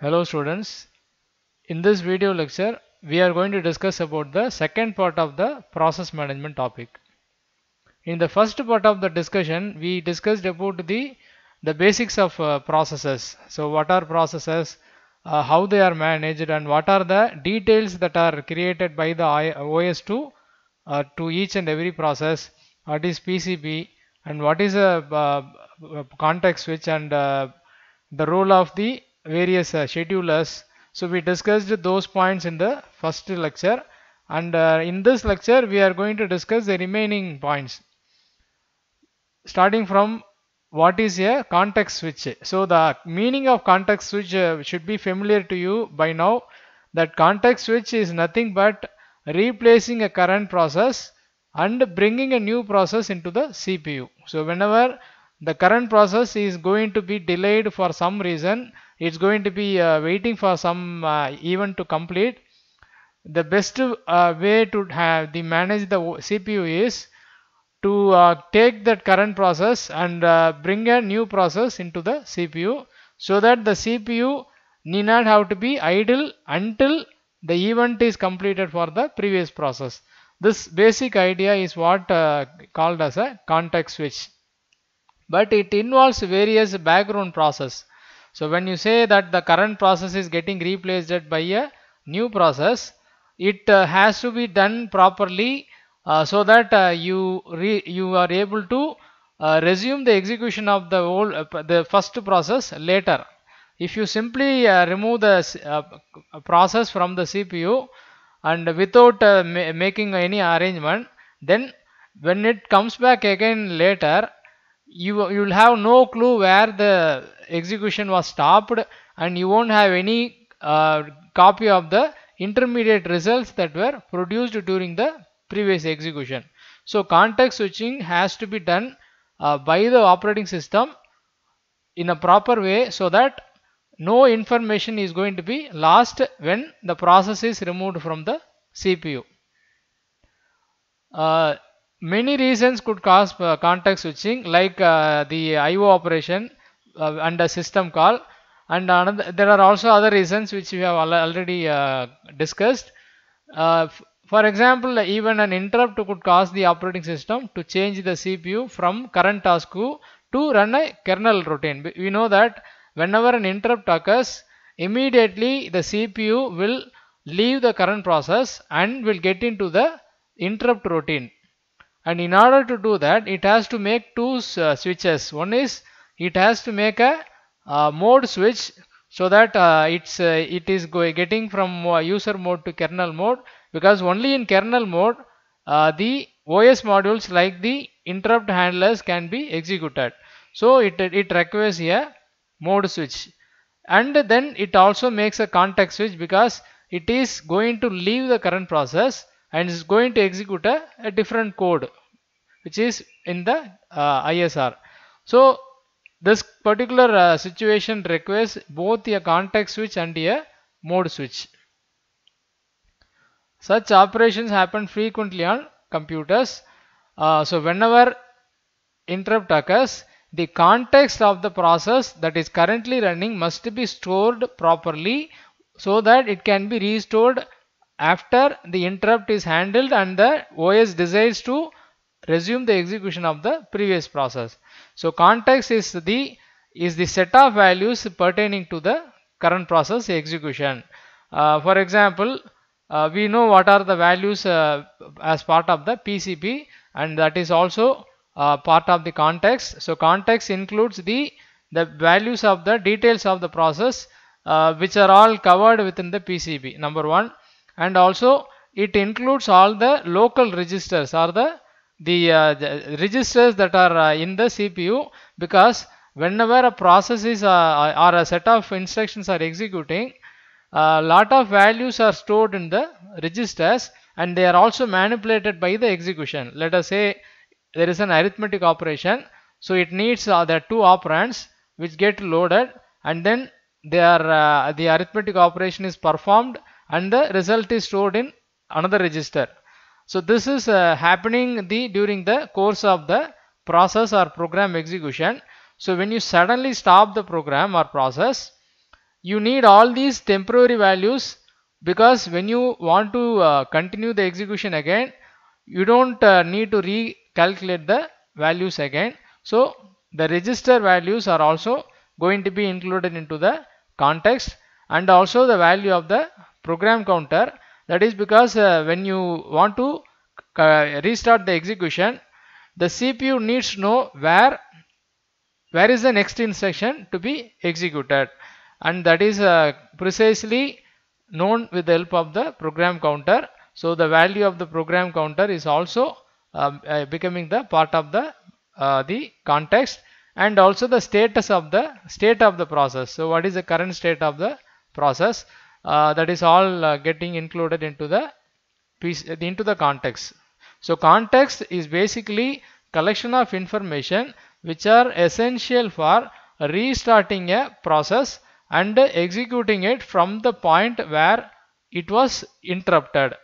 Hello students, in this video lecture we are going to discuss about the second part of the process management topic. In the first part of the discussion we discussed about the basics of processes. So what are processes, how they are managed, and what are the details that are created by the OS to each and every process, what is PCB, and what is a context switch, and the role of the various schedulers. So we discussed those points in the first lecture, and in this lecture we are going to discuss the remaining points, starting from what is a context switch. So the meaning of context switch should be familiar to you by now. That context switch is nothing but replacing a current process and bringing a new process into the CPU. So whenever the current process is going to be delayed for some reason, it's going to be waiting for some event to complete, the best way to manage the CPU is to take that current process and bring a new process into the CPU, so that the CPU need not have to be idle until the event is completed for the previous process. This basic idea is what called as a context switch, but it involves various background process. So when you say that the current process is getting replaced by a new process, it has to be done properly, so that you are able to resume the execution of the first process later. If you simply remove the process from the CPU and without making any arrangement, then when it comes back again later, you will have no clue where the execution was stopped, and you won't have any copy of the intermediate results that were produced during the previous execution. So context switching has to be done by the operating system in a proper way, so that no information is going to be lost when the process is removed from the CPU. Many reasons could cause context switching, like the IO operation and a system call, and there are also other reasons which we have already discussed. For example, even an interrupt could cause the operating system to change the CPU from current task queue to run a kernel routine. We know that whenever an interrupt occurs, immediately the CPU will leave the current process and will get into the interrupt routine. And in order to do that, it has to make two switches. One is it has to make a mode switch, so that it is getting from user mode to kernel mode, because only in kernel mode the OS modules like the interrupt handlers can be executed. So it requires a mode switch, and then it also makes a context switch, because it is going to leave the current process and is going to execute a different code which is in the ISR. So this particular situation requires both a context switch and a mode switch. Such operations happen frequently on computers. So whenever interrupt occurs, the context of the process that is currently running must be stored properly, so that it can be restored after the interrupt is handled and the OS decides to resume the execution of the previous process. So context is the set of values pertaining to the current process execution. For example, we know what are the values as part of the PCB, and that is also part of the context. So context includes the values of the details of the process, which are all covered within the PCB, number one. And also it includes all the local registers, or the registers that are in the CPU, because whenever a process is or a set of instructions are executing, a lot of values are stored in the registers, and they are also manipulated by the execution. Let us say there is an arithmetic operation, so it needs the two operands which get loaded, and then they are the arithmetic operation is performed and the result is stored in another register. So this is happening during the course of the process or program execution. So when you suddenly stop the program or process, you need all these temporary values, because when you want to continue the execution again, you don't need to recalculate the values again. So the register values are also going to be included into the context, and also the value of the program counter. That is because when you want to restart the execution, the CPU needs to know where is the next instruction to be executed, and that is precisely known with the help of the program counter. So the value of the program counter is also becoming the part of the context, and also the status of the process. So what is the current state of the process, that is all getting included into the context. So context is basically collection of information which are essential for restarting a process and executing it from the point where it was interrupted.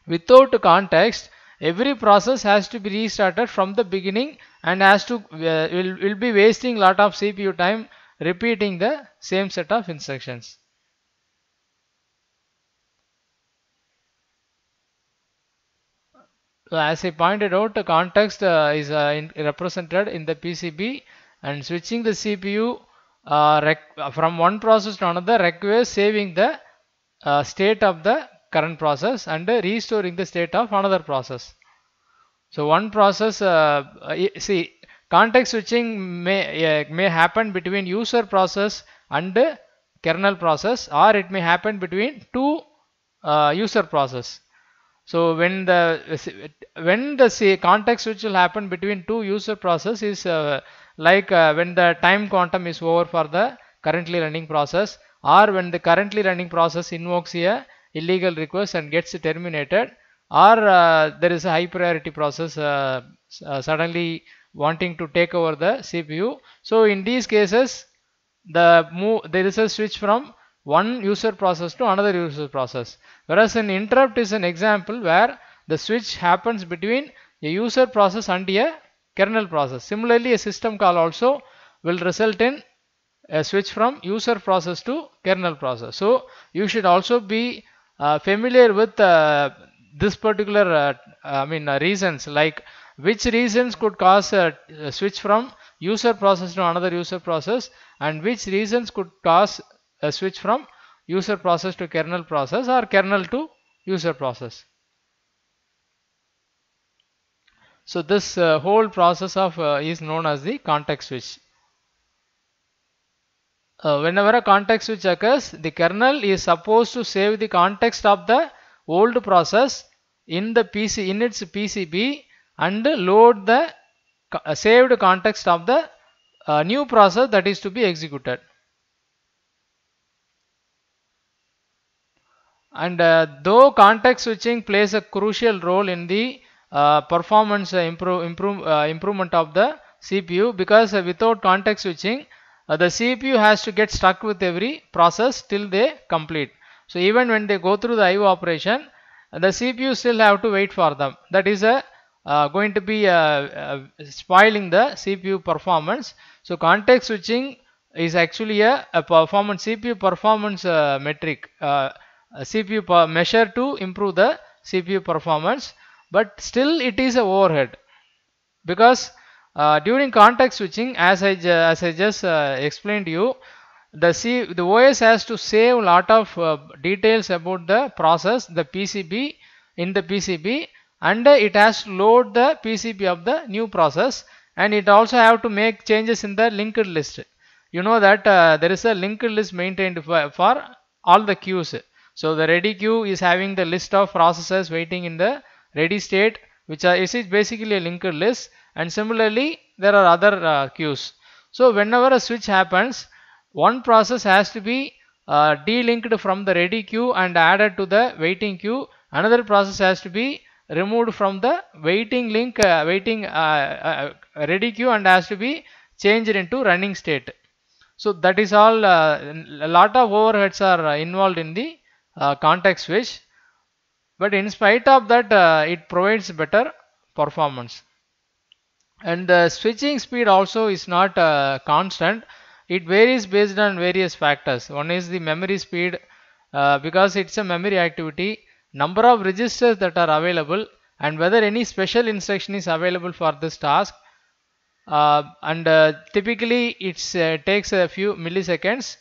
Without context, every process has to be restarted from the beginning and will be wasting lot of CPU time repeating the same set of instructions. As I pointed out, the context is represented in the PCB, and switching the CPU from one process to another requires saving the state of the current process and restoring the state of another process. So one process, see, context switching may happen between user process and kernel process, or it may happen between two user process. So when the context switch will happen between two user process is when the time quantum is over for the currently running process, or when the currently running process invokes a illegal request and gets terminated, or there is a high priority process suddenly wanting to take over the CPU. So in these cases, there is a switch from one user process to another user process, whereas an interrupt is an example where the switch happens between a user process and a kernel process. Similarly, a system call also will result in a switch from user process to kernel process. So you should also be familiar with this particular reasons, like which reasons could cause a switch from user process to another user process, and which reasons could cause a switch from user process to kernel process or kernel to user process. So this whole process of is known as the context switch. Whenever a context switch occurs, the kernel is supposed to save the context of the old process in its PCB and load the saved context of the new process that is to be executed. And though context switching plays a crucial role in the performance improvement of the CPU, because without context switching, the CPU has to get stuck with every process till they complete. So even when they go through the IO operation, the CPU still have to wait for them. That is going to be spoiling the CPU performance. So context switching is actually a CPU performance metric. CPU measure to improve the CPU performance, but still it is a overhead, because during context switching, as I just explained to you, the OS has to save a lot of details about the process, the PCB in the PCB, and it has to load the PCB of the new process, and it also have to make changes in the linked list. You know that there is a linked list maintained for all the queues. So the ready queue is having the list of processes waiting in the ready state, which is basically a linked list, and similarly there are other queues. So whenever a switch happens, one process has to be delinked from the ready queue and added to the waiting queue. Another process has to be removed from the waiting ready queue and has to be changed into running state. So that is all. A lot of overheads are involved in the context switch, but in spite of that, it provides better performance. And the switching speed also is not constant. it varies based on various factors. One is the memory speed, because it's a memory activity, number of registers that are available, and whether any special instruction is available for this task. And typically it takes a few milliseconds.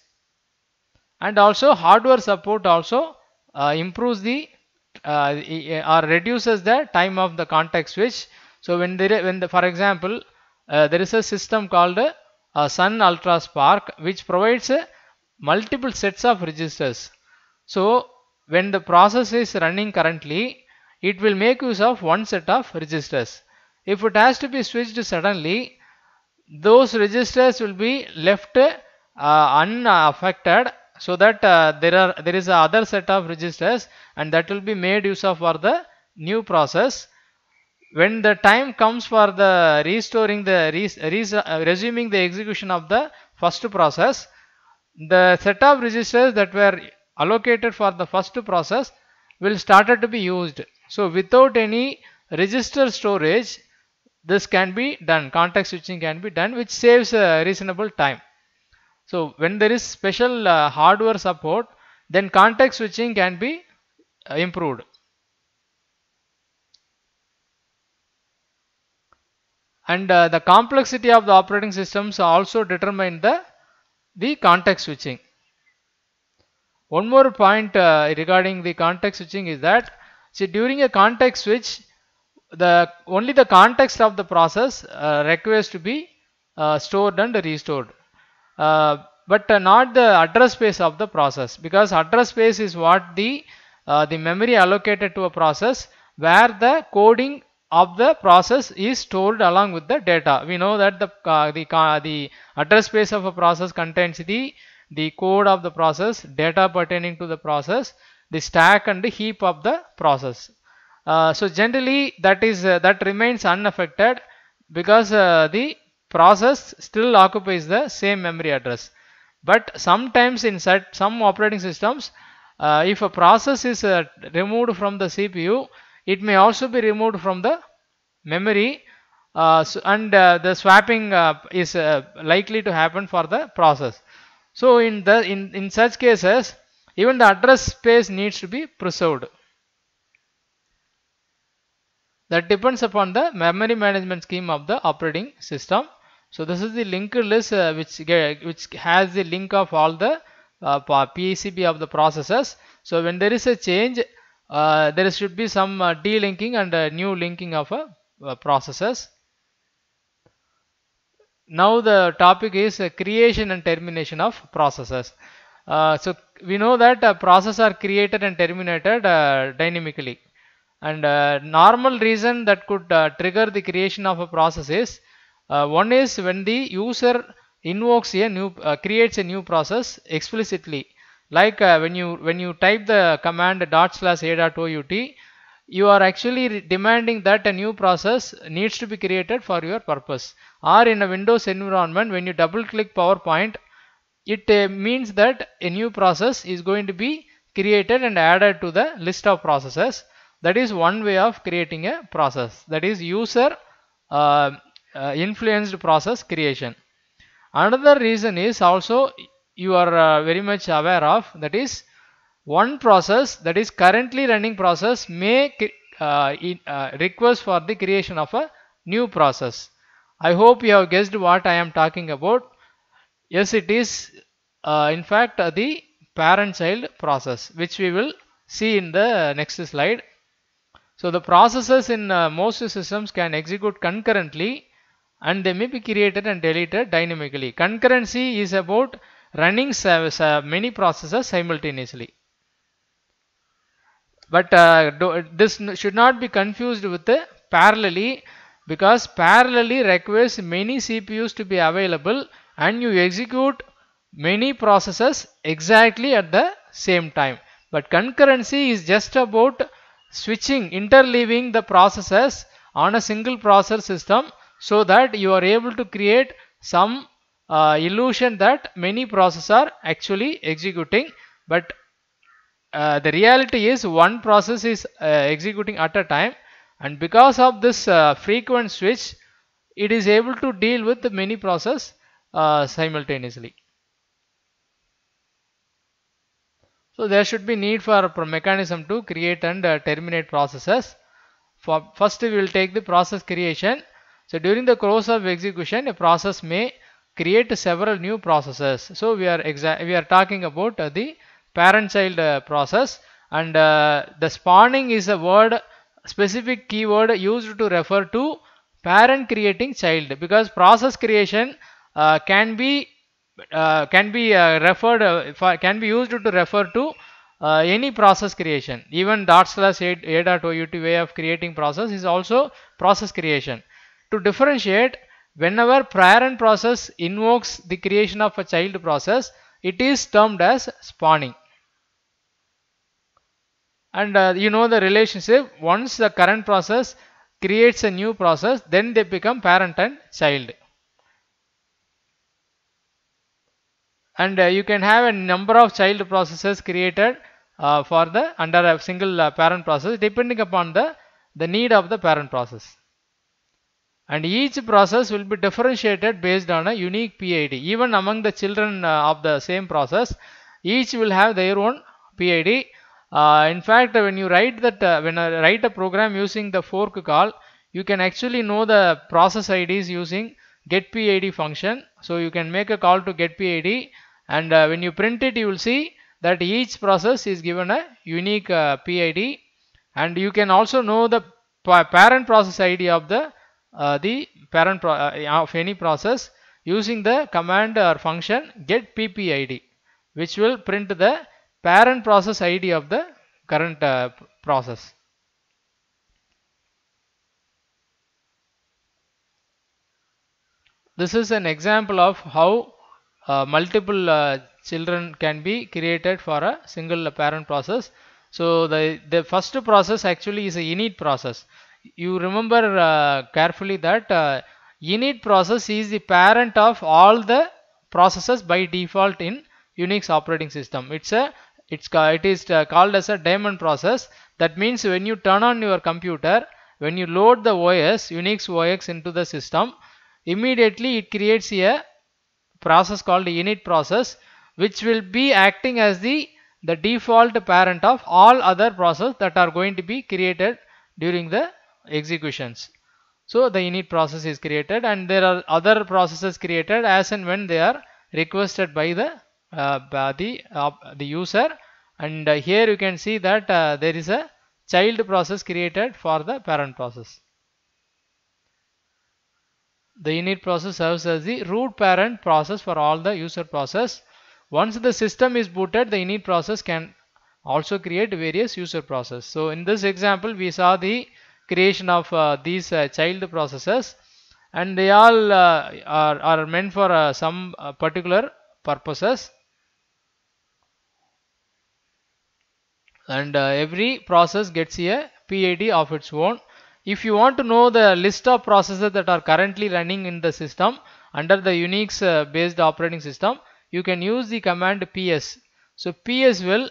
And also hardware support also improves the or reduces the time of the context switch. So when for example there is a system called Sun Ultra Spark, which provides multiple sets of registers. So when the process is running currently, it will make use of one set of registers. If it has to be switched suddenly, those registers will be left unaffected, so that there is a other set of registers, and that will be made use of for the new process. When the time comes for the restoring the resuming the execution of the first process, the set of registers that were allocated for the first process will started to be used. So without any register storage, this can be done, context switching can be done, which saves reasonable time. So when there is special hardware support, then context switching can be improved. And the complexity of the operating systems also determine the context switching. One more point regarding the context switching is that, see, during a context switch, only the context of the process requires to be stored and restored, but not the address space of the process, because address space is what the memory allocated to a process, where the coding of the process is stored along with the data. We know that the address space of a process contains the code of the process, data pertaining to the process, the stack and the heap of the process. So generally that remains unaffected, because the process still occupies the same memory address. But sometimes in some operating systems, if a process is removed from the CPU, it may also be removed from the memory, and the swapping is likely to happen for the process. So in such cases, even the address space needs to be preserved. That depends upon the memory management scheme of the operating system. So this is the linked list which has the link of all the PCB of the processes. So when there is a change, there should be some delinking and new linking of processes. Now the topic is creation and termination of processes. So we know that processes are created and terminated dynamically. And normal reason that could trigger the creation of a process is, one is when the user invokes a new creates a new process explicitly, like when you type the command /a.out, you are actually demanding that a new process needs to be created for your purpose. Or in a Windows environment, when you double click PowerPoint, it means that a new process is going to be created and added to the list of processes. That is one way of creating a process, that is user influenced process creation. Another reason is also you are very much aware of, that is one process, that is currently running process, may request for the creation of a new process. I hope you have guessed what I am talking about. Yes, it is in fact the parent-child process, which we will see in the next slide. So the processes in most systems can execute concurrently, and they may be created and deleted dynamically. Concurrency is about running many processes simultaneously. But this should not be confused with parallelly, because parallelly requires many CPUs to be available, and you execute many processes exactly at the same time. But concurrency is just about switching, interleaving the processes on a single processor system, so that you are able to create some illusion that many processes are actually executing. But the reality is one process is executing at a time, and because of this frequent switch, it is able to deal with many processes simultaneously. So there should be need for a mechanism to create and terminate processes. First we will take the process creation. So during the course of execution, a process may create several new processes. So we are talking about the parent-child process, and the spawning is a word, specific keyword used to refer to parent creating child, because process creation can be can be used to refer to any process creation. Even ./a.out way of creating process is also process creation. To differentiate, whenever parent process invokes the creation of a child process, it is termed as spawning. And you know the relationship. Once the current process creates a new process, then they become parent and child. And you can have a number of child processes created for the under a single parent process, depending upon the need of the parent process. And each process will be differentiated based on a unique PID. Even among the children of the same process, each will have their own PID. In fact, when you write that, when I write a program using the fork call, you can actually know the process IDs using getPID function. So you can make a call to getPID, and when you print it, you will see that each process is given a unique PID, and you can also know the parent process ID of the parent of any process using the command or function getPPID, which will print the parent process ID of the current process. This is an example of how multiple children can be created for a single parent process. So the first process actually is a init process. You remember carefully that init process is the parent of all the processes by default in Unix operating system. It is called as a daemon process. That means when you turn on your computer, when you load the OS, Unix OS into the system, immediately it creates a process called init process, which will be acting as the default parent of all other processes that are going to be created during the executions. So the init process is created, and there are other processes created as and when they are requested by the user. And here you can see that there is a child process created for the parent process. The init process serves as the root parent process for all the user process. Once the system is booted, the init process can also create various user process. So in this example, we saw the creation of these child processes, and they all are meant for some particular purposes. And every process gets a PID of its own. If you want to know the list of processes that are currently running in the system under the Unix based operating system, you can use the command ps. So ps will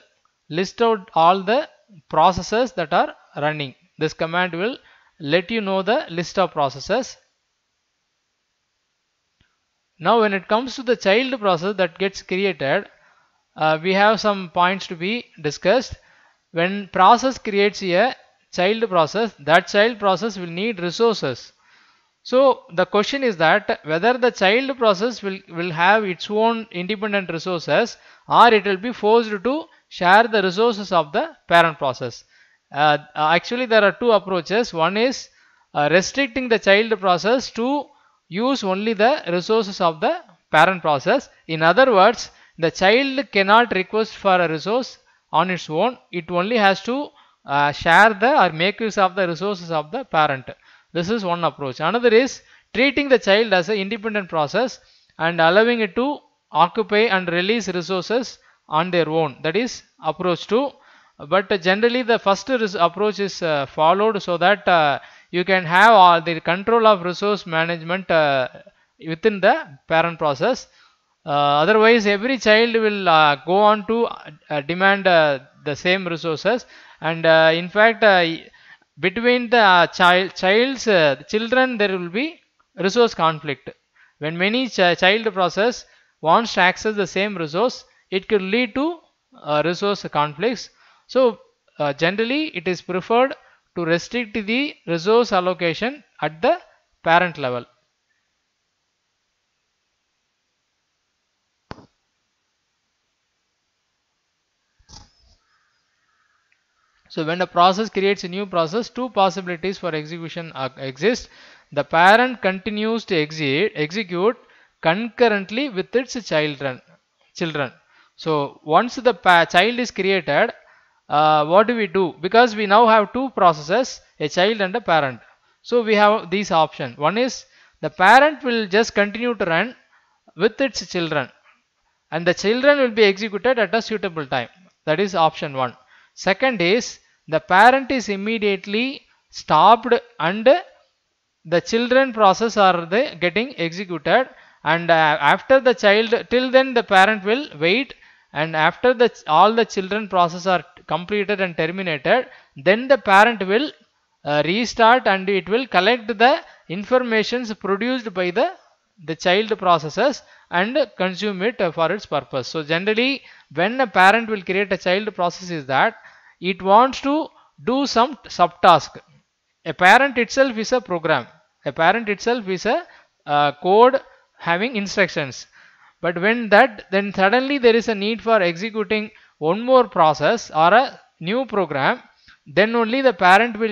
list out all the processes that are running. This command will let you know the list of processes. Now when it comes to the child process that gets created, we have some points to be discussed. When process creates a child process, that child process will need resources. So the question is that whether the child process will have its own independent resources, or it will be forced to share the resources of the parent process. Actually there are two approaches. One is restricting the child process to use only the resources of the parent process. In other words, the child cannot request for a resource on its own. It only has to share or make use of the resources of the parent. This is one approach. Another is treating the child as an independent process and allowing it to occupy and release resources on their own. That is approach 2. But generally the first approach is followed so that you can have all the control of resource management within the parent process. Otherwise every child will go on to demand the same resources, and in fact between the children there will be resource conflict. When many child process wants to access the same resource, it could lead to resource conflicts. So generally it is preferred to restrict the resource allocation at the parent level. So when a process creates a new process, two possibilities for execution exist. The parent continues to execute concurrently with its children. So once the child is created, what do we do? Because we now have two processes, a child and a parent. So we have these options. One is the parent will just continue to run with its children, and the children will be executed at a suitable time. That is option 1. Second is the parent is immediately stopped and the children process are they getting executed, and after the child, till then the parent will wait, and after the all the children process are completed and terminated, then the parent will restart and it will collect the informations produced by the child processes and consume it for its purpose. So generally when a parent will create a child process is that it wants to do some subtask. A parent itself is a program. A parent itself is a code having instructions. But when that, then suddenly there is a need for executing one more process or a new program, then only the parent will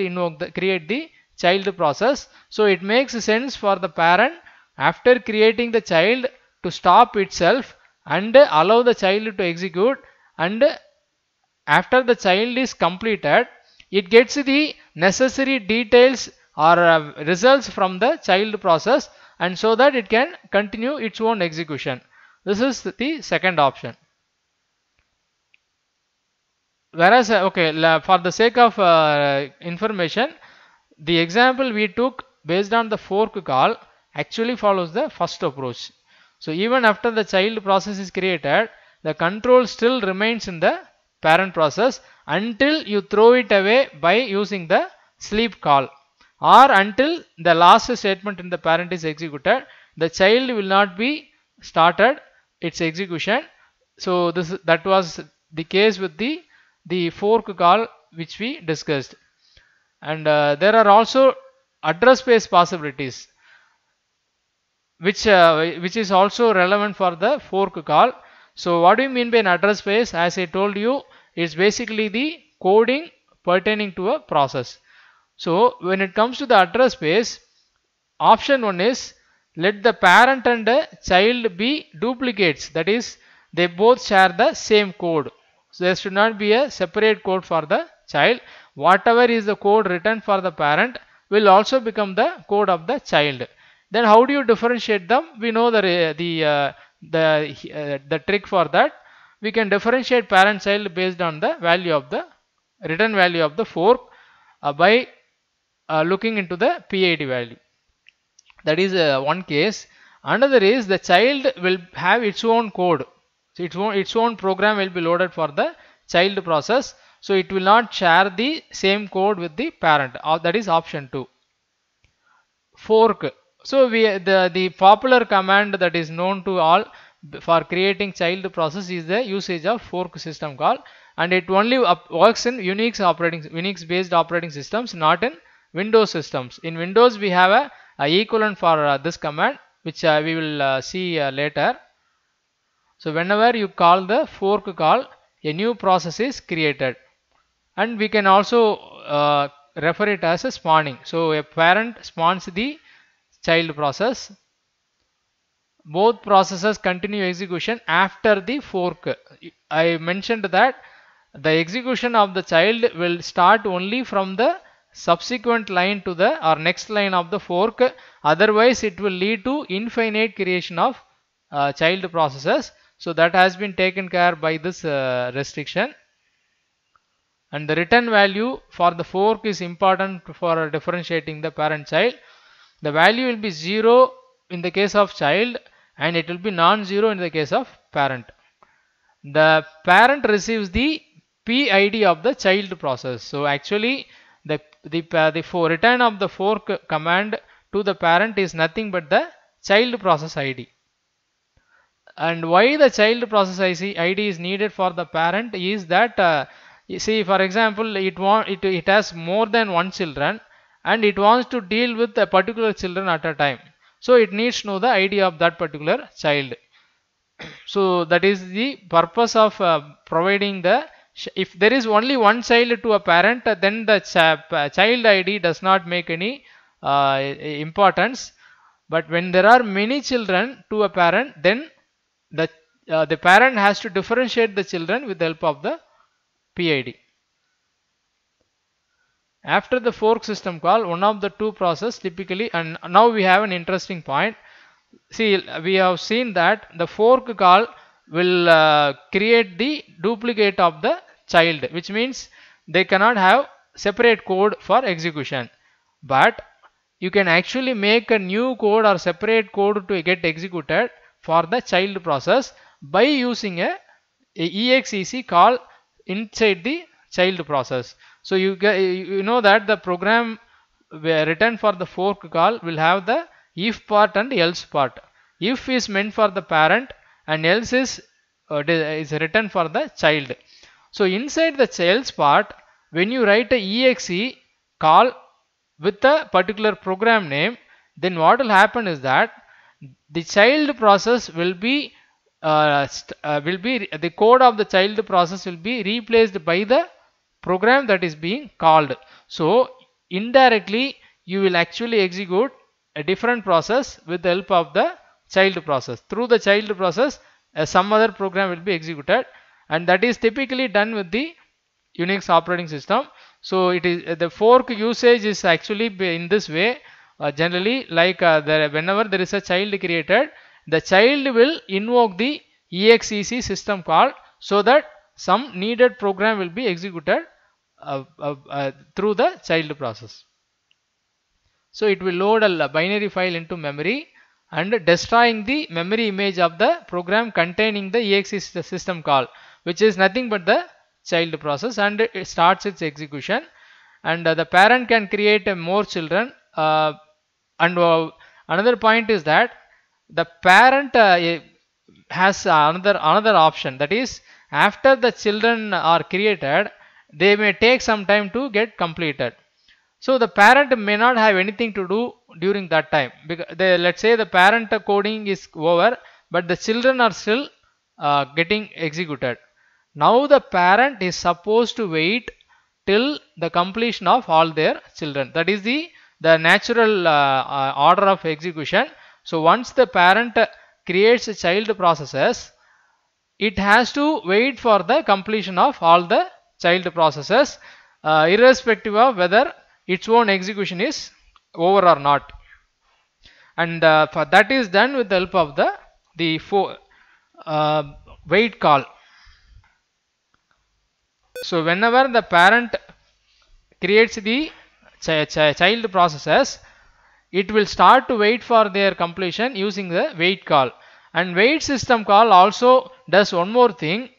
create the child process. So it makes sense for the parent, after creating the child, to stop itself and allow the child to execute, and after the child is completed, it gets the necessary details or results from the child process, and so that it can continue its own execution. This is the second option. Whereas okay, for the sake of information, the example we took based on the fork call actually follows the first approach. So even after the child process is created, the control still remains in the parent process until you throw it away by using the sleep call, or until the last statement in the parent is executed. The child will not be started its execution. So that was the case with the fork call which we discussed. And there are also address space possibilities which is also relevant for the fork call. So what do you mean by an address space? As I told you, it's basically the coding pertaining to a process. So when it comes to the address space, option 1 is let the parent and the child be duplicates, that is they both share the same code. So there should not be a separate code for the child. Whatever is the code written for the parent will also become the code of the child. Then how do you differentiate them? We know the trick for that. We can differentiate parent child based on the value of the return value of the fork by looking into the PID value. That is one case. Another is the child will have its own code. So its own program will be loaded for the child process. So it will not share the same code with the parent. That is option 2. Fork. So the popular command that is known to all for creating child process is the usage of fork system call, and it only works in Unix based operating systems, not in Windows systems. In Windows we have a equivalent for this command, which we will see later. So whenever you call the fork call, a new process is created, and we can also refer it as a spawning. So a parent spawns the child process. Both processes continue execution after the fork. I mentioned that the execution of the child will start only from the subsequent line to the or next line of the fork. Otherwise it will lead to infinite creation of child processes. So that has been taken care by this restriction. And the return value for the fork is important for differentiating the parent child. The value will be 0 in the case of child, and it will be non-zero in the case of parent. The parent receives the PID of the child process. So actually the return of the fork command to the parent is nothing but the child process ID. And why the child process ID is needed for the parent is that you see, for example, it has more than one children and it wants to deal with a particular children at a time. So it needs to know the ID of that particular child. So that is the purpose of providing the, if there is only one child to a parent, then the child ID does not make any importance. But when there are many children to a parent, then the parent has to differentiate the children with the help of the PID. After the fork system call, one of the two process typically, and now we have an interesting point. See, we have seen that the fork call will create the duplicate of the child, which means they cannot have separate code for execution. But you can actually make a new code or separate code to get executed for the child process by using a exec call inside the child process. So you know that the program written for the fork call will have the if part and else part. If is meant for the parent and else is written for the child. So inside the else part, when you write a exe call with a particular program name, then what will happen is that the child process will be the code of the child process will be replaced by the program that is being called. So indirectly you will actually execute a different process with the help of the child process. Through the child process, some other program will be executed, and that is typically done with the Unix operating system. So it is the fork usage is actually in this way. Generally, like whenever there is a child created, the child will invoke the exec system call so that some needed program will be executed through the child process. So it will load a binary file into memory and destroying the memory image of the program containing the exe system call, which is nothing but the child process, and it starts its execution. And the parent can create more children. Another point is that the parent has another option, that is, after the children are created, they may take some time to get completed. So the parent may not have anything to do during that time, because let's say the parent coding is over, but the children are still getting executed. Now the parent is supposed to wait till the completion of all their children. That is the natural order of execution. So once the parent creates a child processes, it has to wait for the completion of all the child processes, irrespective of whether its own execution is over or not. And for that is done with the help of the wait call. So whenever the parent creates the child processes, it will start to wait for their completion using the wait call. And wait system call also does one more thing.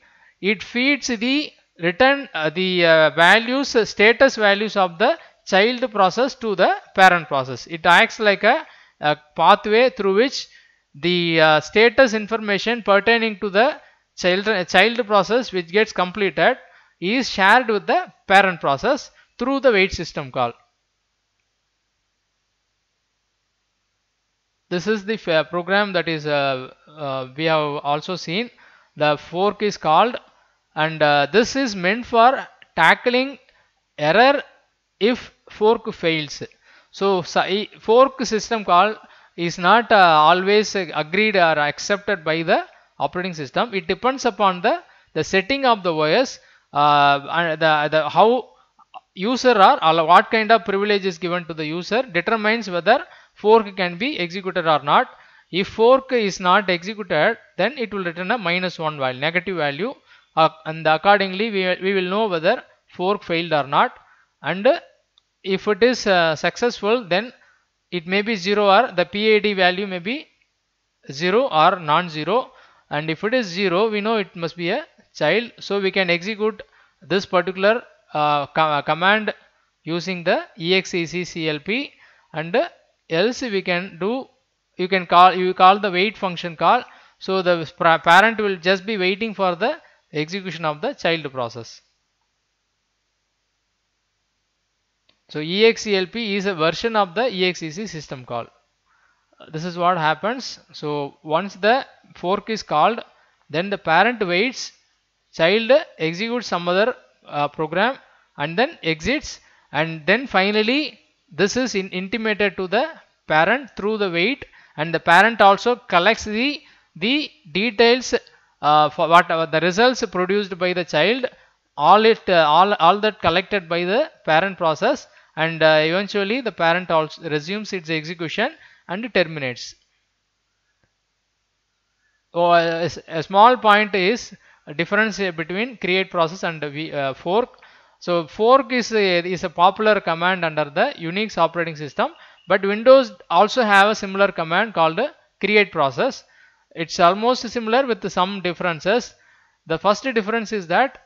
It feeds the return values, status values of the child process to the parent process. It acts like a pathway through which the status information pertaining to the child process which gets completed is shared with the parent process through the wait system call. This is the program that is we have also seen. The fork is called, and this is meant for tackling error if fork fails. So fork system call is not always agreed or accepted by the operating system. It depends upon the setting of the OS, and the how user or what kind of privilege is given to the user determines whether fork can be executed or not. If fork is not executed, then it will return a -1 value, negative value, and accordingly we will know whether fork failed or not. And if it is successful, then it may be 0, or the PID value may be 0 or non-zero. And if it is 0, we know it must be a child. So we can execute this particular command using the exec clp, and else we can do you call the wait function call. So the parent will just be waiting for the execution of the child process. So EXELP is a version of the EXEC system call. This is what happens. So once the fork is called, then the parent waits, child executes some other program and then exits, and then finally this is intimated to the parent through the wait, and the parent also collects the details for whatever the results produced by the child, all that collected by the parent process, and eventually the parent also resumes its execution and terminates. A small point is a difference between create process and fork. So fork is a popular command under the Unix operating system, but Windows also have a similar command called create process. It's almost similar with some differences. The first difference is that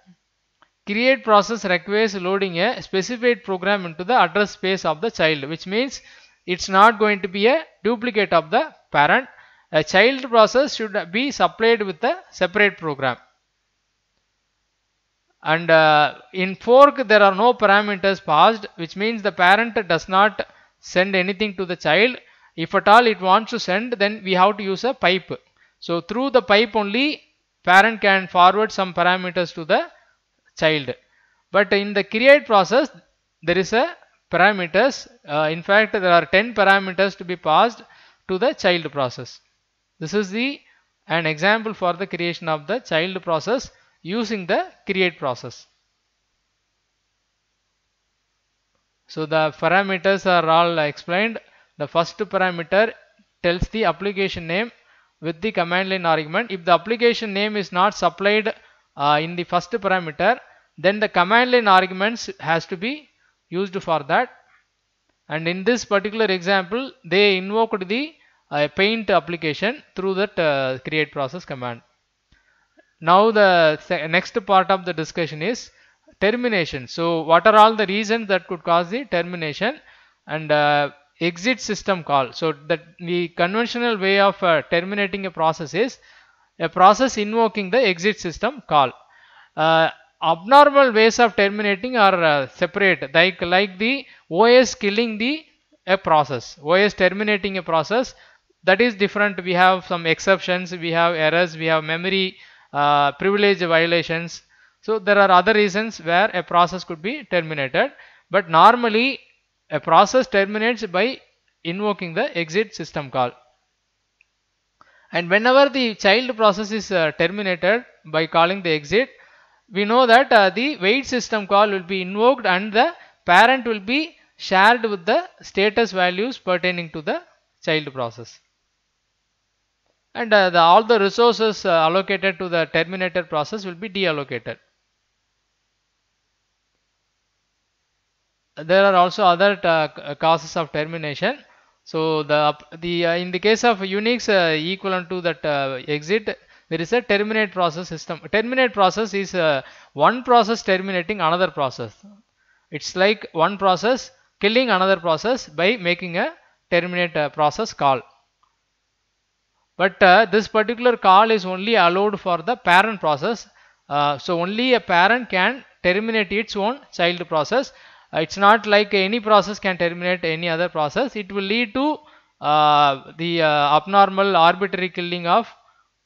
create process requires loading a specified program into the address space of the child, which means it's not going to be a duplicate of the parent. A child process should be supplied with a separate program. And in fork there are no parameters passed, which means the parent does not send anything to the child. If at all it wants to send, then we have to use a pipe. So through the pipe only parent can forward some parameters to the child. But in the create process there is a parameters. In fact there are 10 parameters to be passed to the child process. This is an example for the creation of the child process using the create process. So the parameters are all explained. The first parameter tells the application name with the command line argument. If the application name is not supplied in the first parameter, then the command line arguments has to be used for that. And in this particular example, they invoked the paint application through that create process command. Now the next part of the discussion is termination. So what are all the reasons that could cause the termination? And exit system call. So that the conventional way of terminating a process is a process invoking the exit system call. Abnormal ways of terminating are separate, like the OS killing a process, OS terminating a process, that is different. We have some exceptions, we have errors, we have memory privilege violations. So there are other reasons where a process could be terminated, but normally a process terminates by invoking the exit system call. And whenever the child process is terminated by calling the exit, we know that the wait system call will be invoked and the parent will be shared with the status values pertaining to the child process. And all the resources allocated to the terminated process will be deallocated. There are also other causes of termination. So in the case of Unix equivalent to that exit, there is a terminate process system. Terminate process is one process terminating another process. It's like one process killing another process by making a terminate process call. But this particular call is only allowed for the parent process. So only a parent can terminate its own child process. It's not like any process can terminate any other process. It will lead to the abnormal arbitrary killing of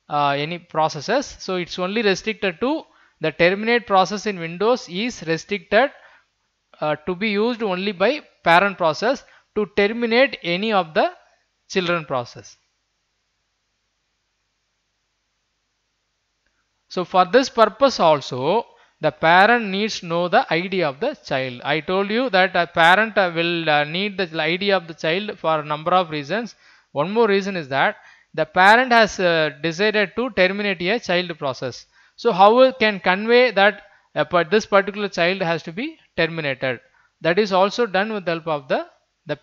any processes. So it's only restricted to the terminate process in Windows is restricted to be used only by parent process to terminate any of the children process. So for this purpose also, the parent needs to know the ID of the child. I told you that a parent will need the ID of the child for a number of reasons. One more reason is that the parent has decided to terminate a child process. So how it can convey that this particular child has to be terminated? That is also done with the help of the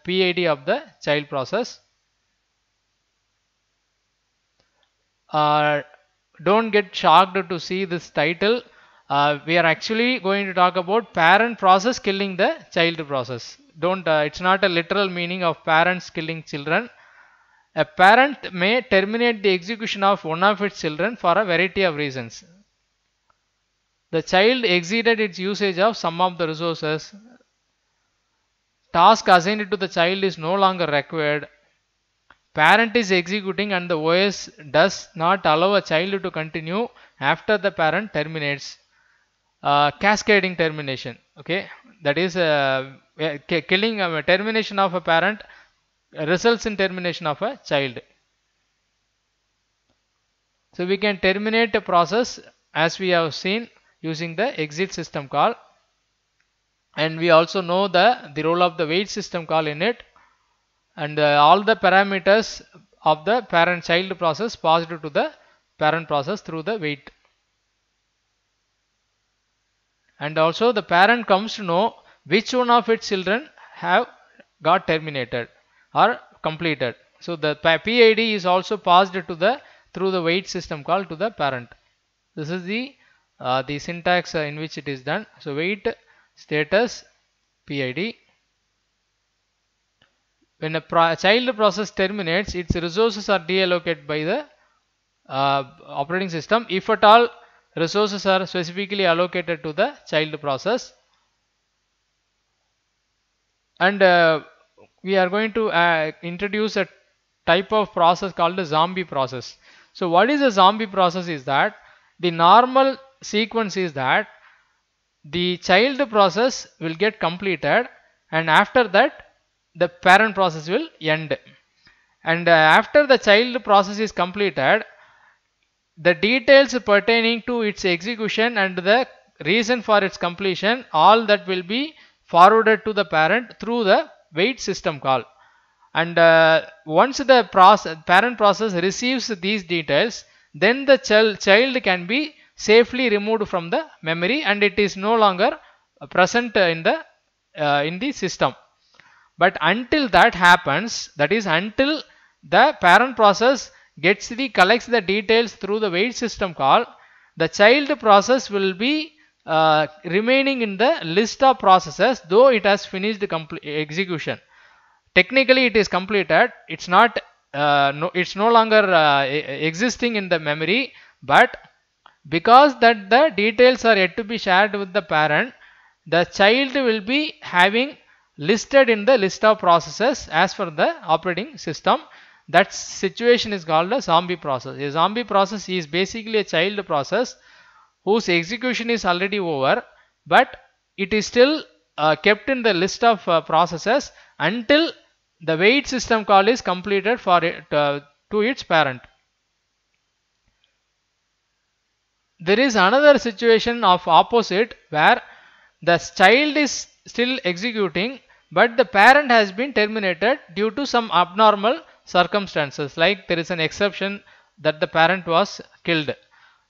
PID of the child process. Don't get shocked to see this title. We are actually going to talk about parent process killing the child process. It's not a literal meaning of parents killing children. A parent may terminate the execution of one of its children for a variety of reasons. The child exceeded its usage of some of the resources. Task assigned to the child is no longer required. Parent is executing and the OS does not allow a child to continue after the parent terminates. Cascading termination. Okay, that is killing termination of a parent results in termination of a child. So we can terminate a process as we have seen using the exit system call, and we also know the role of the wait system call in it, and all the parameters of the parent child process passed to the parent process through the wait. And also the parent comes to know which one of its children have got terminated or completed. So the PID is also passed to the through the wait system call to the parent. This is the syntax in which it is done. So wait status PID. When a child process terminates, its resources are deallocated by the operating system, if at all resources are specifically allocated to the child process. And we are going to introduce a type of process called a zombie process. So what is a zombie process is that the normal sequence is that the child process will get completed, and after that the parent process will end. And after the child process is completed, the details pertaining to its execution and the reason for its completion, all that will be forwarded to the parent through the wait system call. And once the parent process receives these details, then the child can be safely removed from the memory and it is no longer present in the system. But until that happens, that is until the parent process collects the details through the wait system call, the child process will be remaining in the list of processes though it has finished the execution. Technically it is completed, it's not it's no longer existing in the memory, but because that the details are yet to be shared with the parent, the child will be having listed in the list of processes as per the operating system. That situation is called a zombie process. A zombie process is basically a child process whose execution is already over, but it is still kept in the list of processes until the wait system call is completed for it, to its parent. There is another situation of opposite where the child is still executing but the parent has been terminated due to some abnormal circumstances, like there is an exception that the parent was killed.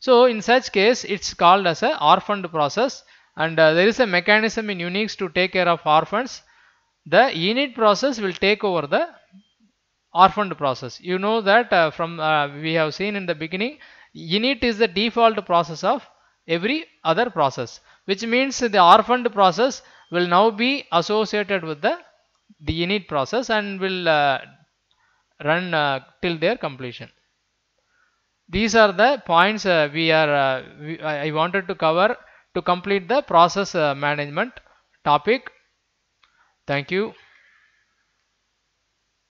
So in such case it's called as a orphaned process, and there is a mechanism in Unix to take care of orphans. The init process will take over the orphaned process. You know that we have seen in the beginning, init is the default process of every other process, which means the orphaned process will now be associated with the init process and will run till their completion. These are the points I wanted to cover to complete the process management topic. Thank you.